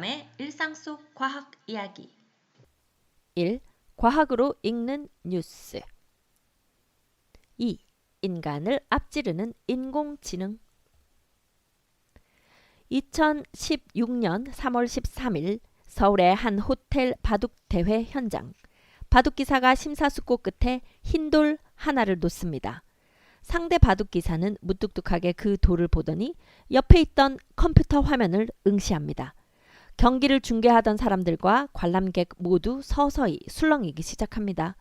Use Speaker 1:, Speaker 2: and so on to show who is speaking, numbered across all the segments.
Speaker 1: 사람의 일상 속 과학 이야기.
Speaker 2: 1. 과학으로 읽는 뉴스. 2. 인간을 앞지르는 인공지능. 2016년 3월 13일 서울의 한 호텔 바둑 대회 현장. 바둑기사가 심사숙고 끝에 흰 돌 하나를 놓습니다. 상대 바둑기사는 무뚝뚝하게 그 돌을 보더니 옆에 있던 컴퓨터 화면을 응시합니다. 경기를 중계하던 사람들과 관람객 모두 서서히 술렁이기 시작합니다.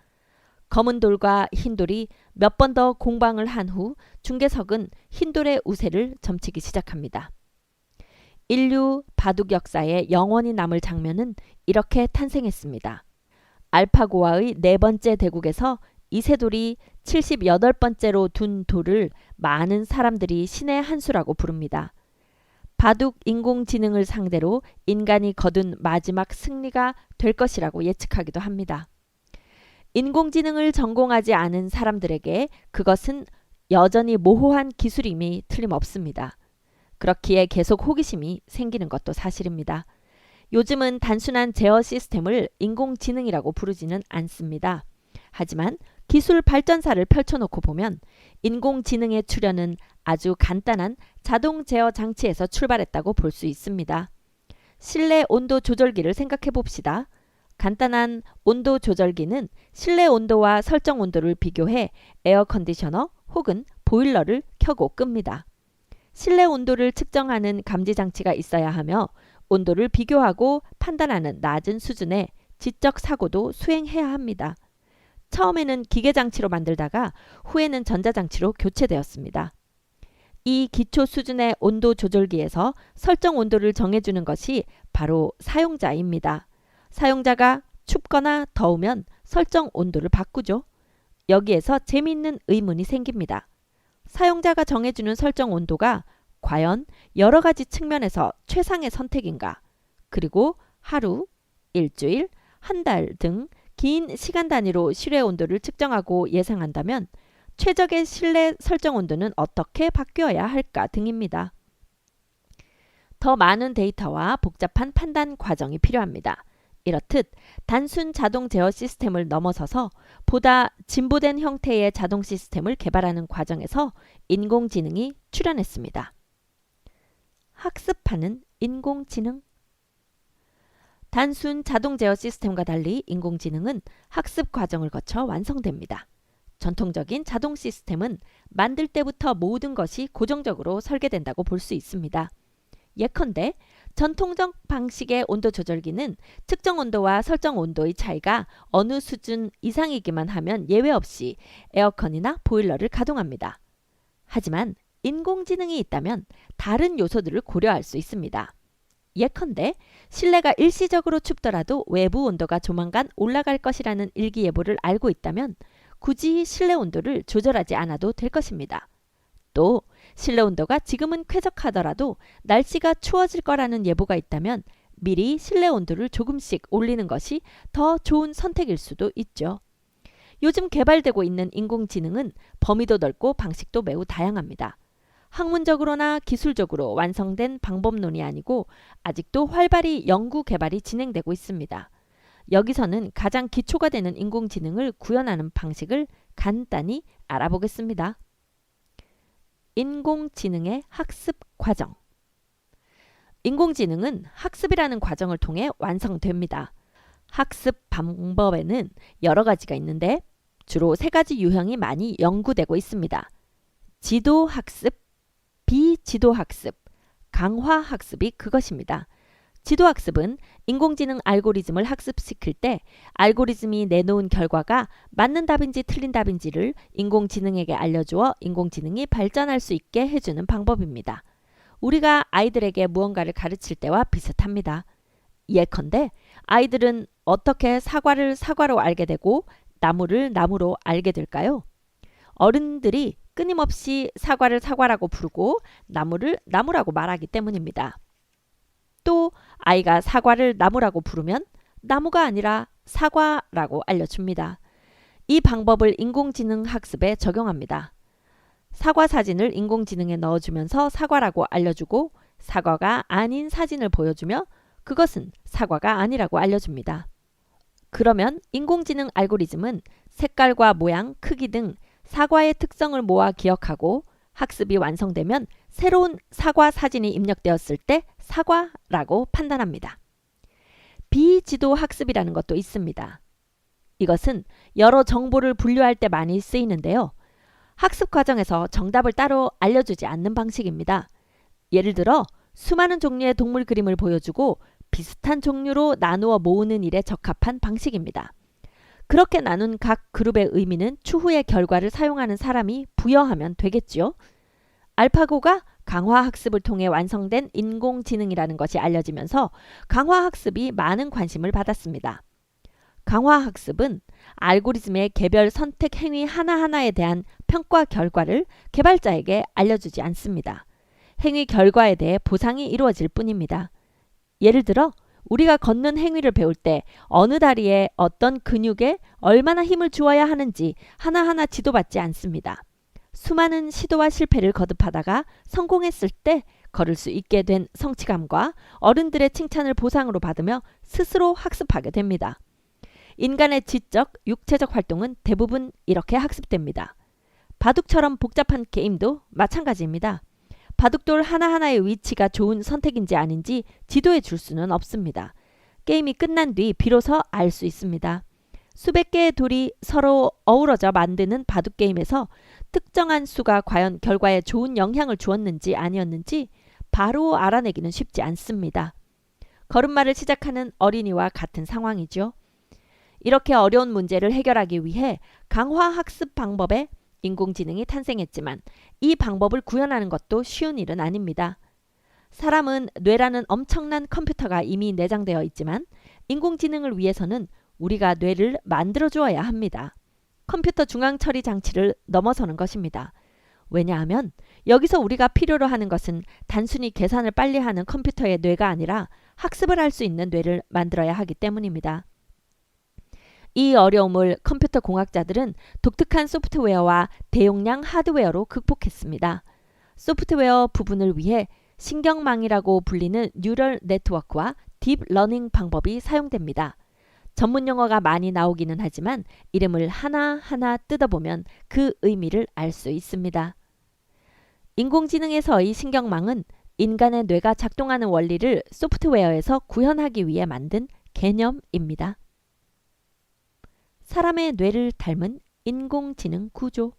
Speaker 2: 검은 돌과 흰 돌이 몇 번 더 공방을 한 후 중계석은 흰 돌의 우세를 점치기 시작합니다. 인류 바둑 역사에 영원히 남을 장면은 이렇게 탄생했습니다. 알파고와의 네 번째 대국에서 이세돌이 78번째로 둔 돌을 많은 사람들이 신의 한 수라고 부릅니다. 바둑 인공지능을 상대로 인간이 거둔 마지막 승리가 될 것이라고 예측하기도 합니다. 인공지능을 전공하지 않은 사람들에게 그것은 여전히 모호한 기술임이 틀림없습니다. 그렇기에 계속 호기심이 생기는 것도 사실입니다. 요즘은 단순한 제어 시스템을 인공지능이라고 부르지는 않습니다. 하지만 기술 발전사를 펼쳐놓고 보면 인공지능의 출현은 아주 간단한 자동 제어 장치에서 출발했다고 볼 수 있습니다. 실내 온도 조절기를 생각해 봅시다. 간단한 온도 조절기는 실내 온도와 설정 온도를 비교해 에어컨디셔너 혹은 보일러를 켜고 끕니다. 실내 온도를 측정하는 감지 장치가 있어야 하며 온도를 비교하고 판단하는 낮은 수준의 지적 사고도 수행해야 합니다. 처음에는 기계장치로 만들다가 후에는 전자장치로 교체되었습니다. 이 기초 수준의 온도 조절기에서 설정 온도를 정해주는 것이 바로 사용자입니다. 사용자가 춥거나 더우면 설정 온도를 바꾸죠. 여기에서 재미있는 의문이 생깁니다. 사용자가 정해주는 설정 온도가 과연 여러 가지 측면에서 최상의 선택인가? 그리고 하루, 일주일, 한 달 등 긴 시간 단위로 실외 온도를 측정하고 예상한다면 최적의 실내 설정 온도는 어떻게 바뀌어야 할까 등입니다. 더 많은 데이터와 복잡한 판단 과정이 필요합니다. 이렇듯 단순 자동 제어 시스템을 넘어서서 보다 진보된 형태의 자동 시스템을 개발하는 과정에서 인공지능이 출현했습니다. 학습하는 인공지능. 단순 자동 제어 시스템과 달리 인공지능은 학습 과정을 거쳐 완성됩니다. 전통적인 자동 시스템은 만들 때부터 모든 것이 고정적으로 설계된다고 볼 수 있습니다. 예컨대 전통적 방식의 온도 조절기는 측정 온도와 설정 온도의 차이가 어느 수준 이상이기만 하면 예외 없이 에어컨이나 보일러를 가동합니다. 하지만 인공지능이 있다면 다른 요소들을 고려할 수 있습니다. 예컨대 실내가 일시적으로 춥더라도 외부 온도가 조만간 올라갈 것이라는 일기예보를 알고 있다면 굳이 실내 온도를 조절하지 않아도 될 것입니다. 또 실내 온도가 지금은 쾌적하더라도 날씨가 추워질 거라는 예보가 있다면 미리 실내 온도를 조금씩 올리는 것이 더 좋은 선택일 수도 있죠. 요즘 개발되고 있는 인공지능은 범위도 넓고 방식도 매우 다양합니다. 학문적으로나 기술적으로 완성된 방법론이 아니고 아직도 활발히 연구 개발이 진행되고 있습니다. 여기서는 가장 기초가 되는 인공지능을 구현하는 방식을 간단히 알아보겠습니다. 인공지능의 학습 과정. 인공지능은 학습이라는 과정을 통해 완성됩니다. 학습 방법에는 여러 가지가 있는데 주로 세 가지 유형이 많이 연구되고 있습니다. 지도학습, 비지도학습, 강화학습이 그것입니다. 지도학습은 인공지능 알고리즘을 학습시킬 때 알고리즘이 내놓은 결과가 맞는 답인지 틀린 답인지를 인공지능에게 알려주어 인공지능이 발전할 수 있게 해주는 방법입니다. 우리가 아이들에게 무언가를 가르칠 때와 비슷합니다. 예컨대 아이들은 어떻게 사과를 사과로 알게 되고 나무를 나무로 알게 될까요? 어른들이 끊임없이 사과를 사과라고 부르고 나무를 나무라고 말하기 때문입니다. 또 아이가 사과를 나무라고 부르면 나무가 아니라 사과라고 알려줍니다. 이 방법을 인공지능 학습에 적용합니다. 사과 사진을 인공지능에 넣어주면서 사과라고 알려주고 사과가 아닌 사진을 보여주며 그것은 사과가 아니라고 알려줍니다. 그러면 인공지능 알고리즘은 색깔과 모양, 크기 등 사과의 특성을 모아 기억하고 학습이 완성되면 새로운 사과 사진이 입력되었을 때 사과라고 판단합니다. 비지도 학습이라는 것도 있습니다. 이것은 여러 정보를 분류할 때 많이 쓰이는데요. 학습 과정에서 정답을 따로 알려주지 않는 방식입니다. 예를 들어 수많은 종류의 동물 그림을 보여주고 비슷한 종류로 나누어 모으는 일에 적합한 방식입니다. 그렇게 나눈 각 그룹의 의미는 추후의 결과를 사용하는 사람이 부여하면 되겠지요. 알파고가 강화학습을 통해 완성된 인공지능이라는 것이 알려지면서 강화학습이 많은 관심을 받았습니다. 강화학습은 알고리즘의 개별 선택 행위 하나하나에 대한 평가 결과를 개발자에게 알려주지 않습니다. 행위 결과에 대해 보상이 이루어질 뿐입니다. 예를 들어 우리가 걷는 행위를 배울 때 어느 다리에 어떤 근육에 얼마나 힘을 주어야 하는지 하나하나 지도받지 않습니다. 수많은 시도와 실패를 거듭하다가 성공했을 때 걸을 수 있게 된 성취감과 어른들의 칭찬을 보상으로 받으며 스스로 학습하게 됩니다. 인간의 지적, 육체적 활동은 대부분 이렇게 학습됩니다. 바둑처럼 복잡한 게임도 마찬가지입니다. 바둑돌 하나하나의 위치가 좋은 선택인지 아닌지 지도해 줄 수는 없습니다. 게임이 끝난 뒤 비로소 알 수 있습니다. 수백 개의 돌이 서로 어우러져 만드는 바둑 게임에서 특정한 수가 과연 결과에 좋은 영향을 주었는지 아니었는지 바로 알아내기는 쉽지 않습니다. 걸음마를 시작하는 어린이와 같은 상황이죠. 이렇게 어려운 문제를 해결하기 위해 강화학습 방법에 인공지능이 탄생했지만 이 방법을 구현하는 것도 쉬운 일은 아닙니다. 사람은 뇌라는 엄청난 컴퓨터가 이미 내장되어 있지만 인공지능을 위해서는 우리가 뇌를 만들어 주어야 합니다. 컴퓨터 중앙 처리 장치를 넘어서는 것입니다. 왜냐하면 여기서 우리가 필요로 하는 것은 단순히 계산을 빨리 하는 컴퓨터의 뇌가 아니라 학습을 할 수 있는 뇌를 만들어야 하기 때문입니다. 이 어려움을 컴퓨터 공학자들은 독특한 소프트웨어와 대용량 하드웨어로 극복했습니다. 소프트웨어 부분을 위해 신경망이라고 불리는 뉴럴 네트워크와 딥러닝 방법이 사용됩니다. 전문 용어가 많이 나오기는 하지만 이름을 하나하나 뜯어보면 그 의미를 알 수 있습니다. 인공지능에서의 신경망은 인간의 뇌가 작동하는 원리를 소프트웨어에서 구현하기 위해 만든 개념입니다. 사람의 뇌를 닮은 인공지능 구조.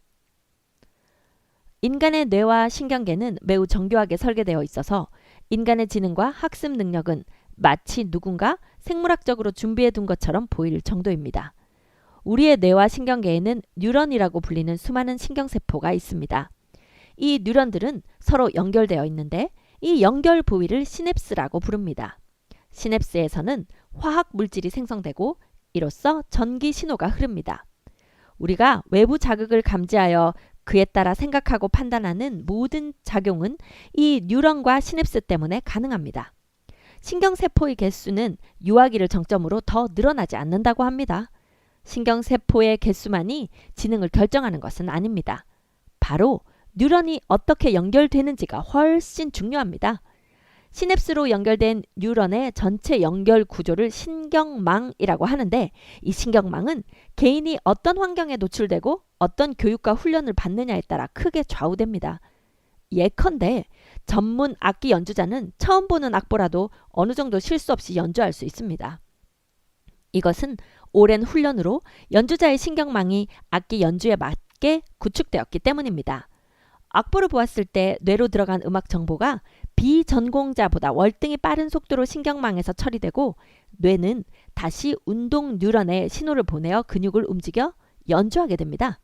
Speaker 2: 인간의 뇌와 신경계는 매우 정교하게 설계되어 있어서 인간의 지능과 학습 능력은 마치 누군가 생물학적으로 준비해 둔 것처럼 보일 정도입니다. 우리의 뇌와 신경계에는 뉴런이라고 불리는 수많은 신경세포가 있습니다. 이 뉴런들은 서로 연결되어 있는데 이 연결 부위를 시냅스라고 부릅니다. 시냅스에서는 화학 물질이 생성되고 이로써 전기 신호가 흐릅니다. 우리가 외부 자극을 감지하여 그에 따라 생각하고 판단하는 모든 작용은 이 뉴런과 시냅스 때문에 가능합니다. 신경세포의 개수는 유아기를 정점으로 더 늘어나지 않는다고 합니다. 신경세포의 개수만이 지능을 결정하는 것은 아닙니다. 바로 뉴런이 어떻게 연결되는지가 훨씬 중요합니다. 시냅스로 연결된 뉴런의 전체 연결 구조를 신경망이라고 하는데 이 신경망은 개인이 어떤 환경에 노출되고 어떤 교육과 훈련을 받느냐에 따라 크게 좌우됩니다. 예컨대 전문 악기 연주자는 처음 보는 악보라도 어느 정도 실수 없이 연주할 수 있습니다. 이것은 오랜 훈련으로 연주자의 신경망이 악기 연주에 맞게 구축되었기 때문입니다. 악보를 보았을 때 뇌로 들어간 음악 정보가 비전공자보다 월등히 빠른 속도로 신경망에서 처리되고 뇌는 다시 운동 뉴런에 신호를 보내어 근육을 움직여 연주하게 됩니다.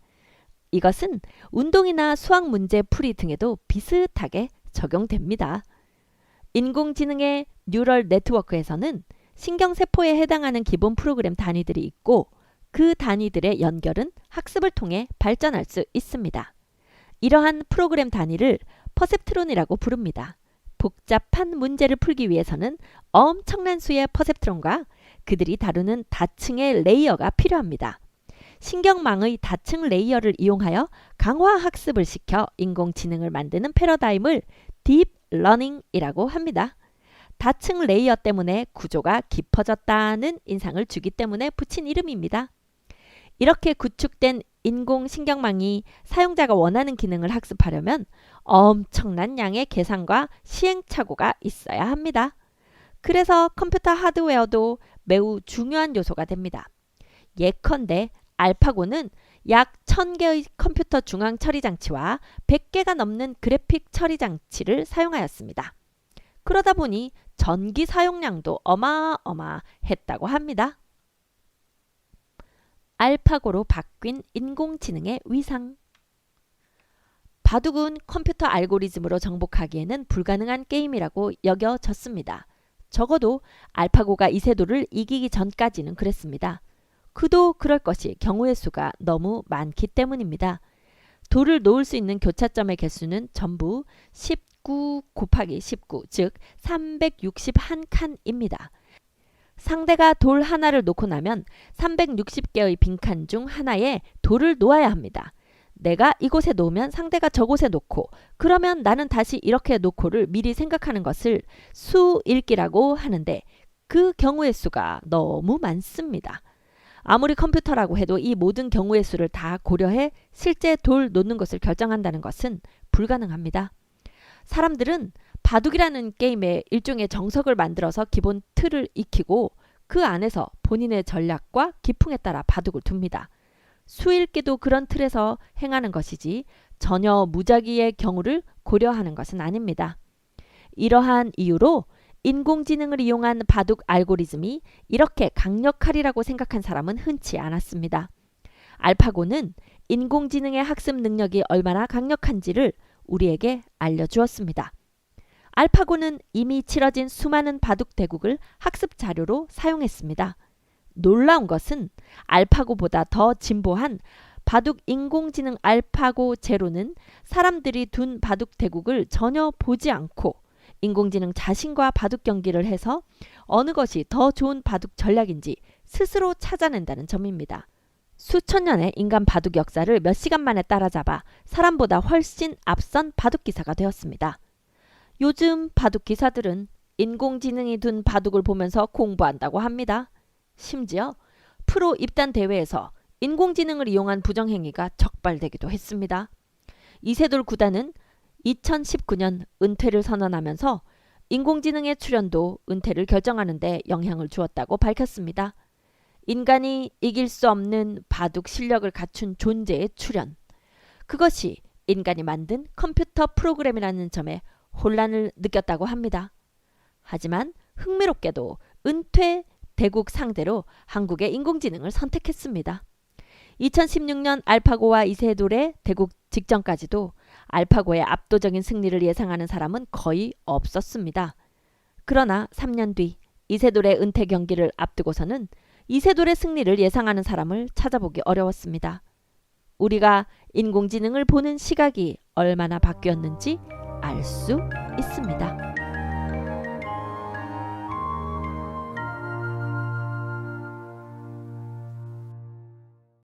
Speaker 2: 이것은 운동이나 수학 문제 풀이 등에도 비슷하게 적용됩니다. 인공지능의 뉴럴 네트워크에서는 신경세포에 해당하는 기본 프로그램 단위들이 있고 그 단위들의 연결은 학습을 통해 발전할 수 있습니다. 이러한 프로그램 단위를 퍼셉트론이라고 부릅니다. 복잡한 문제를 풀기 위해서는 엄청난 수의 퍼셉트론과 그들이 다루는 다층의 레이어가 필요합니다. 신경망의 다층 레이어를 이용하여 강화 학습을 시켜 인공지능을 만드는 패러다임을 딥러닝이라고 합니다. 다층 레이어 때문에 구조가 깊어졌다는 인상을 주기 때문에 붙인 이름입니다. 이렇게 구축된 인공신경망이 사용자가 원하는 기능을 학습하려면 엄청난 양의 계산과 시행착오가 있어야 합니다. 그래서 컴퓨터 하드웨어도 매우 중요한 요소가 됩니다. 예컨대 알파고는 약 1000개의 컴퓨터 중앙 처리 장치와 100개가 넘는 그래픽 처리 장치를 사용하였습니다. 그러다 보니 전기 사용량도 어마어마했다고 합니다. 알파고로 바뀐 인공지능의 위상. 바둑은 컴퓨터 알고리즘으로 정복하기에는 불가능한 게임이라고 여겨졌습니다. 적어도 알파고가 이세돌을 이기기 전까지는 그랬습니다. 그도 그럴 것이 경우의 수가 너무 많기 때문입니다. 돌을 놓을 수 있는 교차점의 개수는 전부 19 곱하기 19, 즉 361칸입니다. 상대가 돌 하나를 놓고 나면 360개의 빈칸 중 하나에 돌을 놓아야 합니다. 내가 이곳에 놓으면 상대가 저곳에 놓고, 그러면 나는 다시 이렇게 놓고를 미리 생각하는 것을 수읽기라고 하는데 그 경우의 수가 너무 많습니다. 아무리 컴퓨터라고 해도 이 모든 경우의 수를 다 고려해 실제 돌 놓는 것을 결정한다는 것은 불가능합니다. 사람들은 바둑이라는 게임에 일종의 정석을 만들어서 기본 틀을 익히고 그 안에서 본인의 전략과 기풍에 따라 바둑을 둡니다. 수읽기도 그런 틀에서 행하는 것이지 전혀 무작위의 경우를 고려하는 것은 아닙니다. 이러한 이유로 인공지능을 이용한 바둑 알고리즘이 이렇게 강력하리라고 생각한 사람은 흔치 않았습니다. 알파고는 인공지능의 학습 능력이 얼마나 강력한지를 우리에게 알려주었습니다. 알파고는 이미 치러진 수많은 바둑 대국을 학습 자료로 사용했습니다. 놀라운 것은 알파고보다 더 진보한 바둑 인공지능 알파고 제로는 사람들이 둔 바둑 대국을 전혀 보지 않고 인공지능 자신과 바둑 경기를 해서 어느 것이 더 좋은 바둑 전략인지 스스로 찾아낸다는 점입니다. 수천 년의 인간 바둑 역사를 몇 시간 만에 따라잡아 사람보다 훨씬 앞선 바둑 기사가 되었습니다. 요즘 바둑 기사들은 인공지능이 둔 바둑을 보면서 공부한다고 합니다. 심지어 프로 입단 대회에서 인공지능을 이용한 부정행위가 적발되기도 했습니다. 이세돌 구단은 2019년 은퇴를 선언하면서 인공지능의 출현도 은퇴를 결정하는 데 영향을 주었다고 밝혔습니다. 인간이 이길 수 없는 바둑 실력을 갖춘 존재의 출현. 그것이 인간이 만든 컴퓨터 프로그램이라는 점에 혼란을 느꼈다고 합니다. 하지만 흥미롭게도 은퇴 대국 상대로 한국의 인공지능을 선택했습니다. 2016년 알파고와 이세돌의 대국 직전까지도 알파고의 압도적인 승리를 예상하는 사람은 거의 없었습니다. 그러나 3년 뒤 이세돌의 은퇴 경기를 앞두고서는 이세돌의 승리를 예상하는 사람을 찾아보기 어려웠습니다. 우리가 인공지능을 보는 시각이 얼마나 바뀌었는지 알 수 있습니다.